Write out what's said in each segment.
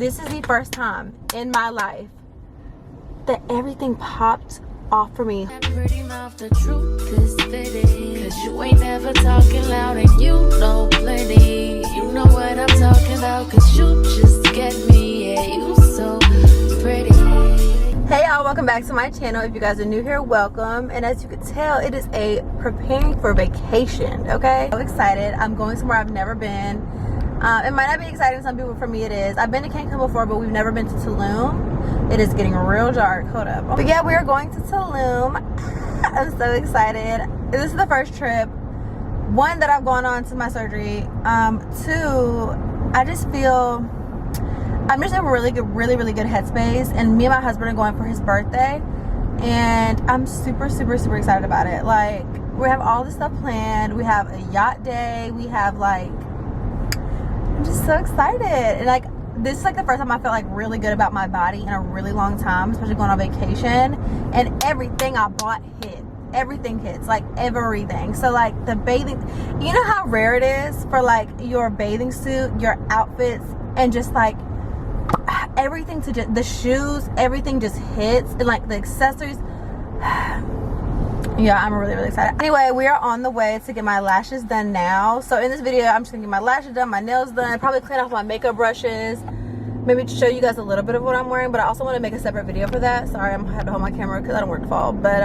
This is the first time in my life that everything popped off for me. Pretty mouth, the truth is fitting. Cause you ain't never talking loud and you know plenty. You know what I'm talking about, cause you just get me. Yeah, you so pretty. Hey y'all, welcome back to my channel. If you guys are new here, welcome. And as you can tell, it is a preparing for vacation, okay? I'm excited. I'm going somewhere I've never been. It might not be exciting to some people. For me it is. I've been to Cancun before, but we've never been to Tulum. It is getting real dark. Hold up. But yeah, we are going to Tulum. I'm so excited. This is the first trip. One, that I've gone on since my surgery. Two, I just feel I'm just in a really good headspace. And me and my husband are going for his birthday. And I'm super excited about it. Like, we have all this stuff planned. We have a yacht day. We have like, I'm just so excited. And like, this is like the first time I felt like really good about my body in a really long time, especially going on vacation. And everything I bought hit. Everything hits, like everything. So like the bathing, you know how rare it is for like your bathing suit, your outfits, and just like everything to just, the shoes, everything just hits. And like the accessories. Yeah, I'm really excited. Anyway, we are on the way to get my lashes done now. So in this video, I'm just gonna get my lashes done, my nails done, probably clean off my makeup brushes, maybe show you guys a little bit of what I'm wearing. But I also want to make a separate video for that. Sorry, I'm gonna have to hold my camera because I don't work fall. But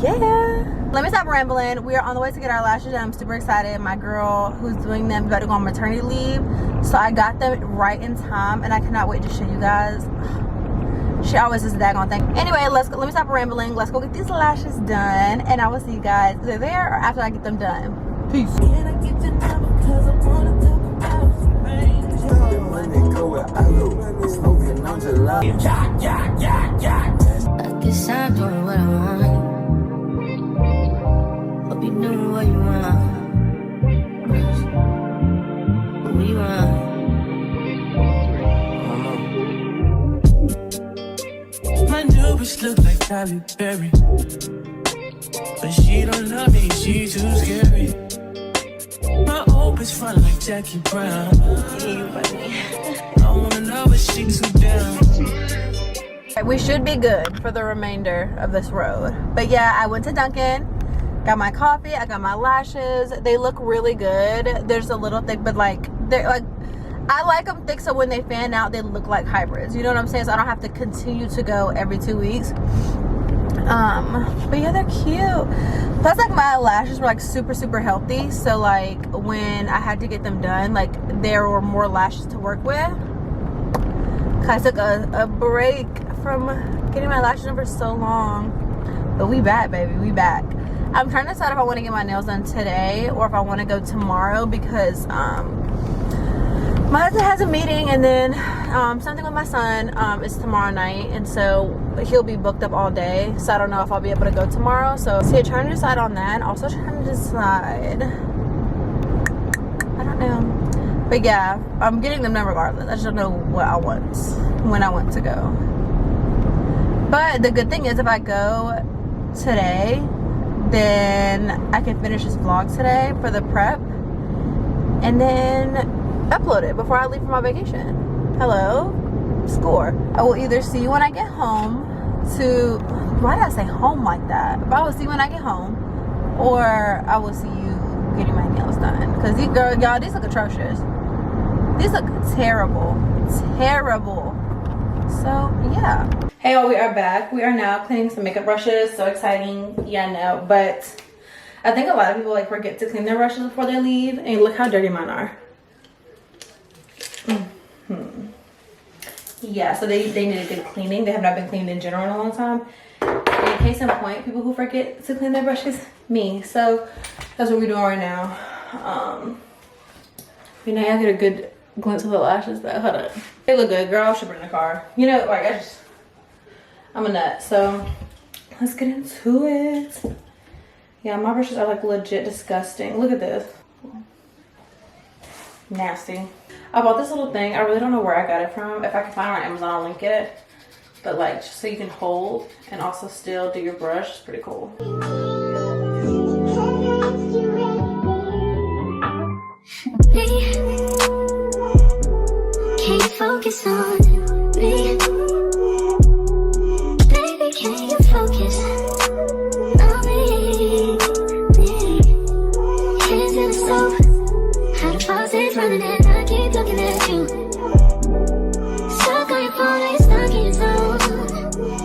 yeah, let me stop rambling. We are on the way to get our lashes done. I'm super excited. My girl who's doing them is about to go on maternity leave, so I got them right in time, and I cannot wait to show you guys. She always does a daggone thing. Anyway, let's go. Let me stop rambling. Let's go get these lashes done, and I will see you guys either there or after I get them done. Peace. I guess I'm doing what I want. Hope you doing what you want. What you want? My new bitch look like Tyler Perry, but she don't love me, she too scary. My old bitch front like Jackie Brown. I wanna know if she too down. We should be good for the remainder of this road. But yeah, I went to Dunkin', got my coffee, I got my lashes. They look really good. They're just a little thick, but like they're like, I like them thick, so when they fan out, they look like hybrids. You know what I'm saying? So I don't have to continue to go every 2 weeks. But yeah, they're cute. Plus, like, my lashes were like super healthy. So like when I had to get them done, like there were more lashes to work with. I took a break from getting my lashes done for so long. But we back, baby. We back. I'm trying to decide if I want to get my nails done today or if I want to go tomorrow, because my husband has a meeting, and then something with my son is tomorrow night, and so he'll be booked up all day. So I don't know if I'll be able to go tomorrow. So yeah, trying to decide on that. Also trying to decide, I don't know. But yeah, I'm getting them done regardless. I just don't know what I want, when I want to go. But the good thing is, if I go today, then I can finish this vlog today for the prep, and then upload it before I leave for my vacation. Hello, score. I will either see you when I get home to, why did I say home like that? But I will see you when I get home, or I will see you getting my nails done. Because these girls, y'all, these look atrocious. These look terrible. So yeah. Hey y'all, we are back. We are now cleaning some makeup brushes. So exciting. Yeah, I know. But I think a lot of people like forget to clean their brushes before they leave. And look how dirty mine are. Yeah, so they need a good cleaning. They have not been cleaned in general in a long time. And case in point, people who forget to clean their brushes, me. So that's what we're doing right now. You know, I get a good glimpse of the lashes though. Hold up. They look good, girl. I should put it in the car. You know, like I'm a nut. So let's get into it. Yeah, my brushes are like legit disgusting. Look at this. Nasty. I bought this little thing. I really don't know where I got it from. If I can find it on Amazon, I'll link it. But like, just so you can hold and also still do your brush. It's pretty cool. Can you focus on me? Baby, can you focus on me? Hands in the stove, how the faucet's running and I keep looking at you. Stuck on your phone, you're stuck in your zone.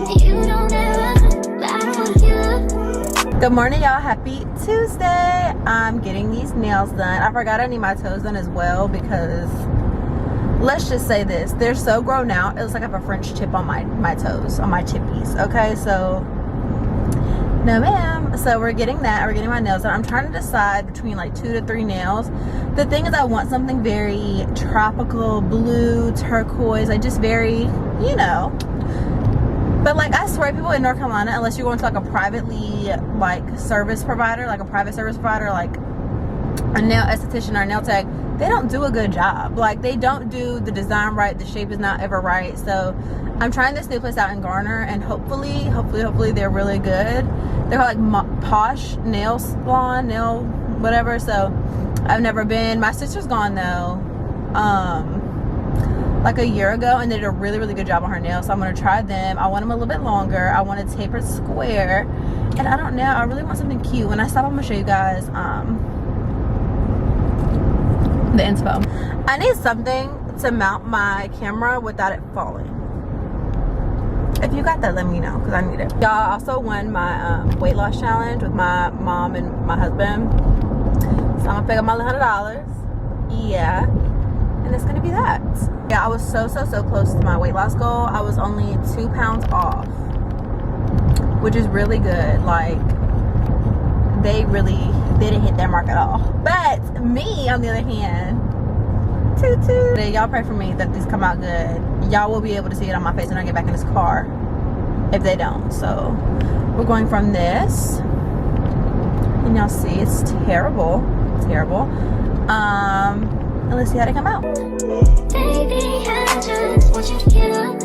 You don't ever, but I don't wanna give up. Good morning, y'all. Happy Tuesday. I'm getting these nails done. I forgot I need my toes done as well because let's just say this, they're so grown out. It looks like I have a French tip on my toes, on my chippies. Okay, so no ma'am. So we're getting that. We're getting my nails done. I'm trying to decide between like 2 to 3 nails. The thing is, I want something very tropical, blue, turquoise, like just very, you know. But like, I swear, people in North Carolina, unless you're going to like a privately like service provider, like a private service provider, like a nail esthetician or a nail tech, they don't do a good job. Like, they don't do the design right. The shape is not ever right. So I'm trying this new place out in Garner, and hopefully they're really good. They're like Posh Nail Salon, nail whatever. So I've never been. My sister's gone though, like a year ago, and they did a really good job on her nails. So I'm gonna try them. I want them a little bit longer. I want a tapered square, and I don't know, I really want something cute. When I stop, I'm gonna show you guys the inspo. I need something to mount my camera without it falling. If you got that, let me know, because I need it. Y'all, also won my weight loss challenge with my mom and my husband, so I'm gonna pick up my $100. Yeah, and it's gonna be that. Yeah, I was so close to my weight loss goal. I was only 2 pounds off, which is really good. Like, they didn't hit their mark at all. But me, on the other hand, y'all pray for me that these come out good. Y'all will be able to see it on my face when I get back in this car if they don't. So we're going from this, and y'all see it's terrible. And let's see how they come out. Baby, I just want you to get up.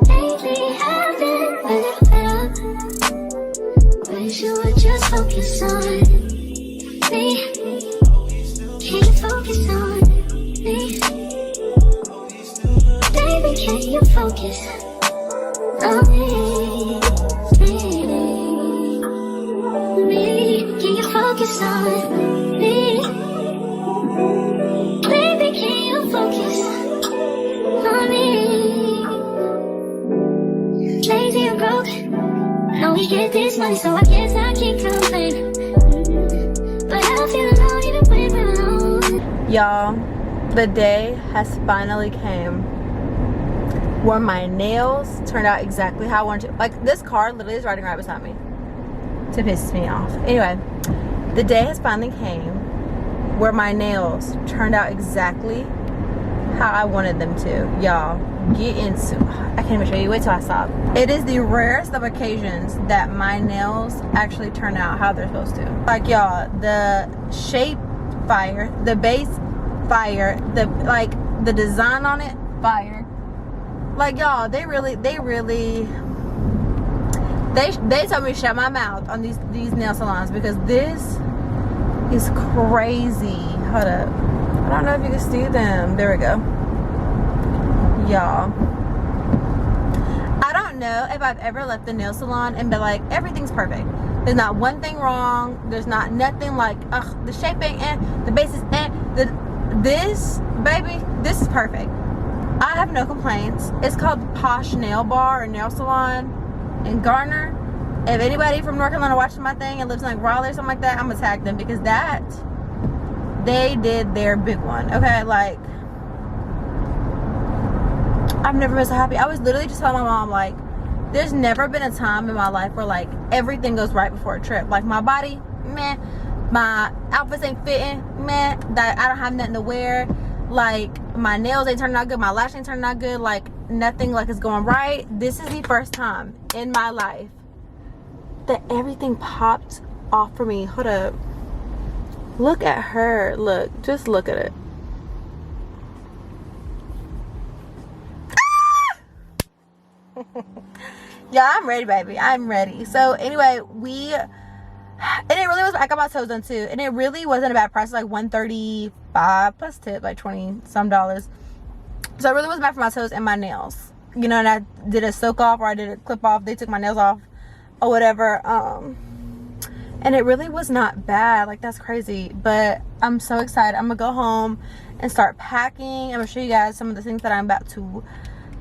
Lately, I've been a little fed up. Wish you would just focus on me. Can you focus on me? Baby, can you focus on me? Can you focus on me? Baby, can you focus on me? Lazy and broke, now we get this money, so I guess I can't complain. But I feel alone even when we're alone. Y'all, the day has finally came where my nails turned out exactly how I wanted to. Like, this car literally is riding right beside me to piss me off. Anyway, the day has finally came where my nails turned out exactly how I wanted them to. Y'all, get into, I can't even show you, wait till I stop. It is the rarest of occasions that my nails actually turn out how they're supposed to. Like, y'all, the shape fire, the base fire, the design on it fire. Like, y'all, they told me to shut my mouth on these nail salons, because this is crazy. Hold up, I don't know if you can see them. There we go. Y'all, I don't know if I've ever left the nail salon and been like, everything's perfect. There's not one thing wrong. There's not nothing like, ugh, the shape ain't the base is this, baby, this is perfect. I have no complaints. It's called Posh Nail Bar or Nail Salon in Garner. If anybody from North Carolina watching my thing and lives in like Raleigh or something like that, I'm gonna tag them, because they did their big one. Okay, like, I've never been so happy. I was literally just telling my mom, like, there's never been a time in my life where like everything goes right before a trip. Like, my body, meh, my outfits ain't fitting, meh, that I don't have nothing to wear, like my nails ain't turning out good, my lash ain't turning out good, like nothing like is going right. This is the first time in my life that everything popped off for me. Hold up, look at her, look, just look at it. Yeah, I'm ready, baby. I'm ready. So anyway, and it really was, I got my toes done too, and it really wasn't a bad price, like $135 plus tip, like $20 some. So I really wasn't bad for my toes and my nails. You know, and I did a soak off or I did a clip off. They took my nails off or whatever. And it really was not bad. Like, that's crazy. But I'm so excited. I'm gonna go home and start packing. I'm gonna show you guys some of the things that I'm about to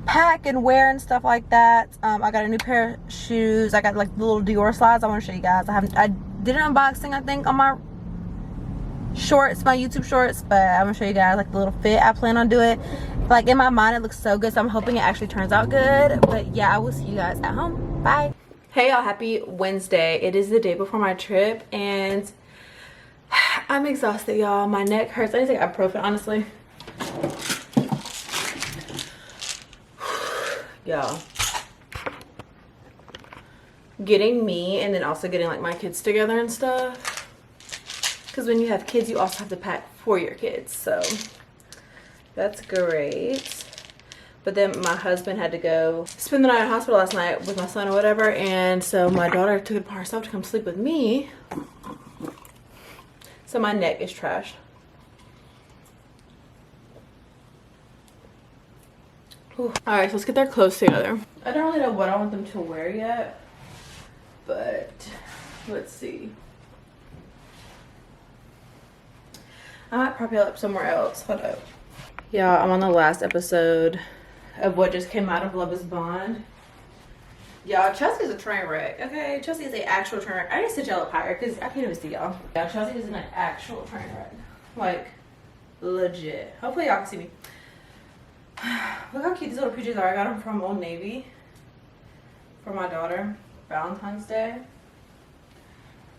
pack and wear and stuff like that. I got a new pair of shoes. I got like the little Dior slides. I want to show you guys. I did an unboxing, I think, on my shorts, my YouTube shorts, but I'm gonna show you guys like the little fit I plan on doing. Like, in my mind it looks so good, so I'm hoping it actually turns out good. But yeah, I will see you guys at home. Bye. Hey y'all, happy Wednesday. It is the day before my trip and I'm exhausted, y'all. My neck hurts. I need to take ibuprofen, honestly. Y'all, getting me and then also getting like my kids together and stuff, because when you have kids you also have to pack for your kids, so that's great. But then my husband had to go spend the night in the hospital last night with my son or whatever, and so my daughter took it upon herself to come sleep with me, so my neck is trashed. Alright, so let's get their clothes together. I don't really know what I want them to wear yet, but let's see. I might prop it up somewhere else. Hold up. Yeah, I'm on the last episode of what just came out of Love is Bond. Y'all, Chelsea's a train wreck. Okay, Chelsea is an actual train wreck. I need to sit y'all up higher because I can't even see y'all. Yeah, Chelsea is an actual train wreck. Like, legit. Hopefully y'all can see me. Look how cute these little peaches are. I got them from Old Navy for my daughter, Valentine's Day.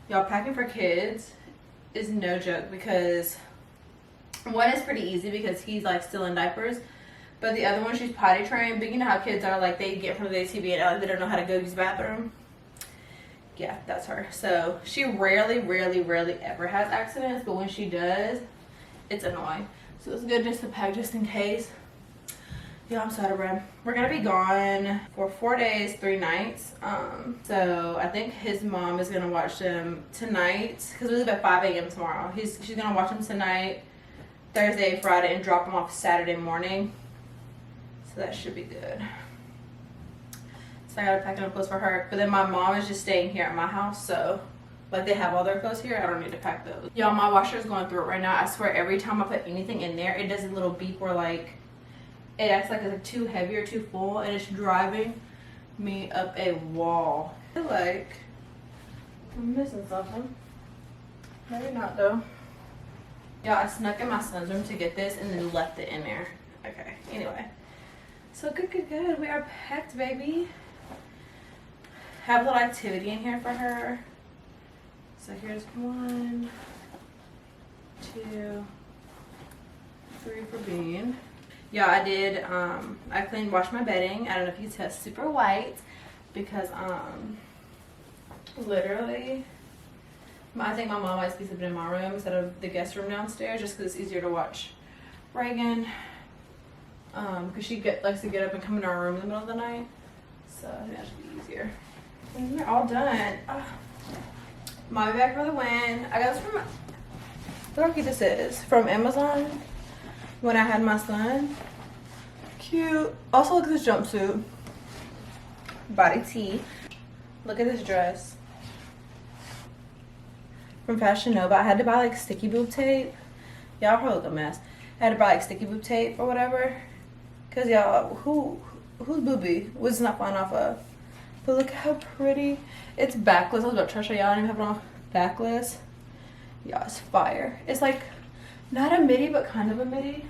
Y'all, packing for kids is no joke, because one is pretty easy because he's like still in diapers, but the other one, she's potty trained. But you know how kids are, like they get from the ATV and they don't know how to go use the bathroom. Yeah, that's her. So she rarely ever has accidents, but when she does, it's annoying. So it's good just to pack just in case. Yeah, I'm so out of breath. We're gonna be gone for 4 days, 3 nights. So I think his mom is gonna watch them tonight, because we leave at 5 a.m. tomorrow. She's gonna watch them tonight, Thursday, Friday, and drop them off Saturday morning. So that should be good. So I gotta pack enough clothes for her. But then my mom is just staying here at my house, so like they have all their clothes here. I don't need to pack those. Y'all, my washer is going through it right now. I swear every time I put anything in there, it does a little beep where like it acts like it's too heavy or too full, and it's driving me up a wall. I feel like I'm missing something. Maybe not though. Y'all, I snuck in my son's room to get this and then left it in there. Okay, anyway. So good. We are packed, baby. Have a little activity in here for her. So here's 1, 2, 3 for Bean. Yeah, I did, I washed my bedding. I don't know if you can tell, it's super white because, literally, I think my mom likes to be sleeping in my room instead of the guest room downstairs, just because it's easier to watch Reagan, because she likes to get up and come into our room in the middle of the night, so I think that should be easier. And we're all done. My bag for the win. I got this from, look how cute this is, from Amazon. When I had my son. Cute. Also, look at this jumpsuit. Body tee. Look at this dress. From Fashion Nova. I had to buy like sticky boob tape. Y'all probably look a mess. I had to buy like sticky boob tape or whatever. Cause y'all, whose boobie was not flying off of? But look how pretty. It's backless. I was about to show y'all. I don't even have it on backless. Y'all, it's fire. It's like not a midi, but kind of a midi.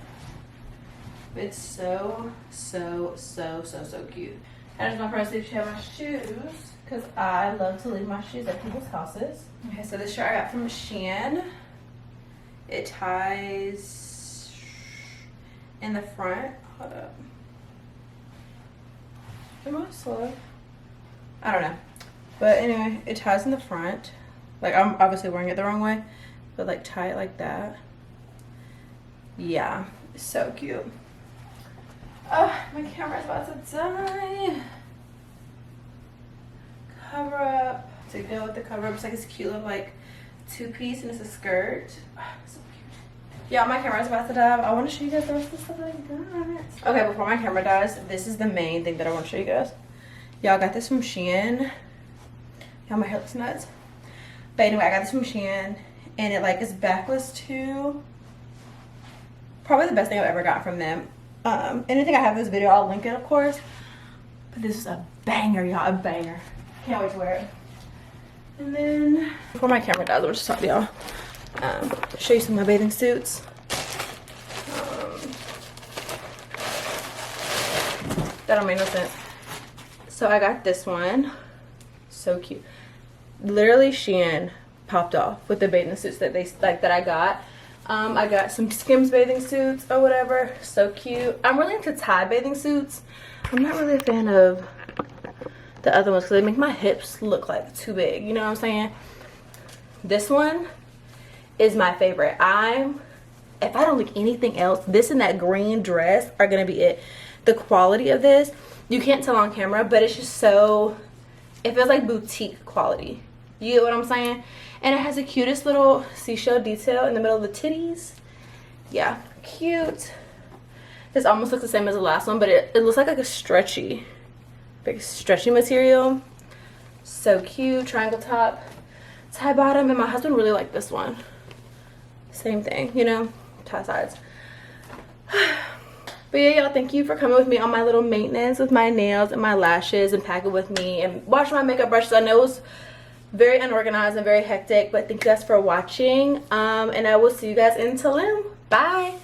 It's so cute. That is my first sleeve. She had my shoes, because I love to leave my shoes at people's houses. Okay, so this shirt I got from Shein. It ties in the front. Hold up. Am I slow? I don't know. But anyway, it ties in the front. Like, I'm obviously wearing it the wrong way, but like tie it like that. Yeah, so cute. My camera's about to die. Cover up. To go with the cover up, it's like this cute little like 2-piece, and it's a skirt. So cute. Yeah, my camera's about to die. I want to show you guys the rest of the stuff that I got. Okay, before my camera dies, this is the main thing that I want to show you guys. Y'all, got this from Shein. Y'all, my hair looks nuts. But anyway, I got this from Shein, and it like is backless too. Probably the best thing I've ever got from them. Anything I have in this video, I'll link it, of course. But this is a banger, y'all, a banger. Can't wait to wear it. And then before my camera dies, I'll just talk to y'all. Show you some of my bathing suits. That don't make no sense. So I got this one. So cute. Literally Shein popped off with the bathing suits that they like that I got. I got some Skims bathing suits or whatever. So cute. I'm really into tie bathing suits. I'm not really a fan of the other ones because they make my hips look like too big. You know what I'm saying? This one is my favorite. If I don't like anything else, this and that green dress are gonna be it. The quality of this, you can't tell on camera, but it's just so, it feels like boutique quality. You get what I'm saying? And it has the cutest little seashell detail in the middle of the titties. Yeah, cute. This almost looks the same as the last one, but it looks like a stretchy, big stretchy material. So cute. Triangle top, tie bottom, and my husband really liked this one. Same thing, you know, tie sides. But yeah, y'all, thank you for coming with me on my little maintenance with my nails and my lashes and packing with me and washing my makeup brushes. I know it was very unorganized and very hectic, but thank you guys for watching. And I will see you guys in Tulum. Bye.